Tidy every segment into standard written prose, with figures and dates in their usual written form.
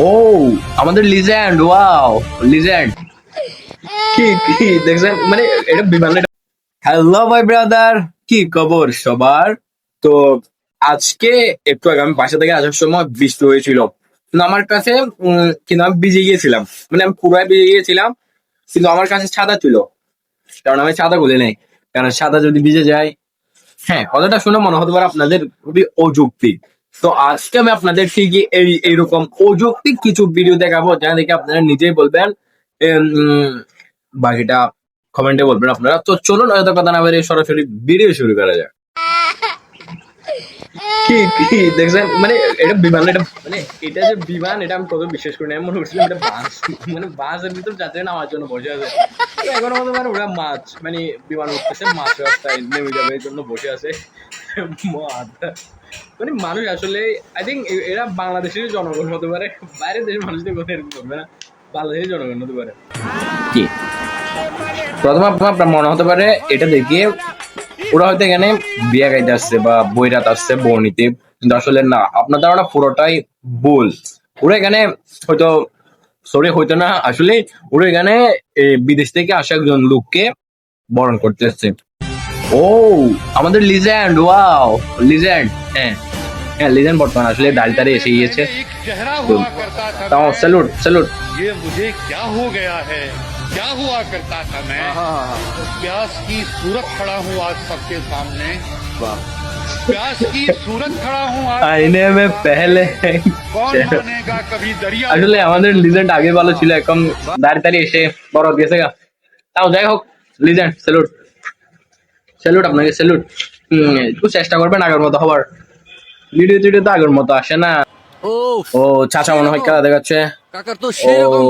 ও আমাদের legend, wow legend. কি কি দেখছেন, মানে এটা বিমান। হ্যালো ভাই ব্রাদার, কি খবর সবার? তো আজকে একটু আগে আমি বাসা থেকে আসার সময় বৃষ্টি হয়েছিল, কিন্তু আমার কাছে কিন্তু আমি ভিজে গিয়েছিলাম, মানে আমি পুরাই ভিজে গিয়েছিলাম, কিন্তু আমার কাছে ছাতা ছিল, কারণ আমি ছাতা খুলে নেই। কারণ ছাতা যদি ভিজে যায়, হ্যাঁ কথাটা শুনে মনে হতে পারে আপনাদের খুবই অযৌক্তিক। তো আজকে আমি আপনাদের ঠিকই এইরকম অযৌক্তিক কিছু ভিডিও দেখাবো, যা দেখে আপনারা নিজেই বলবেন। উম, বাকিটা কমেন্টে বলবেন আপনারা। তো চলুন হয়তো কথা না বেরিয়ে সরাসরি ভিডিও শুরু করা যাক। কি কি দেখছেন, মানে এটা বিমান, এটা মানে এটা যে বিমান, এটা আমি কত বিশ্বাস করি না। আমি মনে করছিলাম এটা বাস, মানে বাসের ভিতর যাত্রী নামার জন্য বসে আছে। তো এখন আমাদের মানে ওরা মাছ, মানে বিমান উঠতেছে, মাছ রাস্তায় নেমে যাবে এই জন্য বসে আছে। মানে মানুষ আসলে, আই থিঙ্ক এরা বাংলাদেশের জনগণ হতে পারে, বাইরের দেশের মানুষদের কথা এরকম করবে না, বাংলাদেশের জনগণ হতে পারে। কি প্রথমে আপনার মনে হতে পারে এটা দেখিয়ে ওরা হয়তো এখানে বিয়ে গাইতে আসছে বা বইরাত আসছে বউ নিতে, কিন্তু আসলে না, আপনার ধারণা পুরোটাই ভুল। ওরা এখানে হয়তো, সরি হয়তো না, আসলে ওরা এখানে বিদেশ থেকে আসা একজন লোককে বরণ করতে এসছে। ও আমাদের লিজেন্ড, ওয়াও লিজেন্ড। হ্যাঁ হ্যাঁ, লিজেন্ড বর্তমান আসলে দাঁড়িয়ে দাঁড়িয়ে এসে গিয়েছে। पहले एक चेहरा তো हुआ करता था তাও मैं, স্যালুট স্যালুট। ये मुझे क्या हो गया है, क्या हुआ करता था मैं। प्यास की सूरत खड़ा हूँ आज सबके सामने, प्यास की सूरत खड़ा हूँ आज আইনে सबके মে सामने। পেহলে। कौन मानेगा कभी दरिया আসলে আমাদের লিজেন্ড আগে ভালো ছিল, এখন দাঁড়িয়ে দাঁড়িয়ে এসে বড় গেছে গা। তাও যাই হোক, লিজেন্ড স্যালুট, স্যালুট আপনাকে স্যালুট। একটু চেষ্টা করবেন আগের মতো হবার। ভিডিও টিডিও তো আগের মতো আসে না। ওফ ও চাচা মনে হয় সেরকম খেলা দেখাচ্ছে। কাকার তো ও সেরকম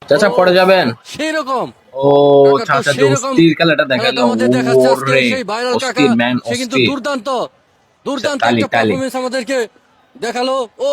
চাচা ওফ পড়ে যাবেন। সেরকম ও কাকার তো চাচা যে সেরকম অস্থির খেলাটা খেলা তো দেখালো, আমাদের দেখাচ্ছে আজকে ওরে সেই ভাইরাল কাকা। অস্থির ম্যান, সে কিন্তু অস্থির। দুর্দান্ত দুর্দান্ত তালি একটা তালি। পারফরমেন্স আমাদেরকে দেখালো। ও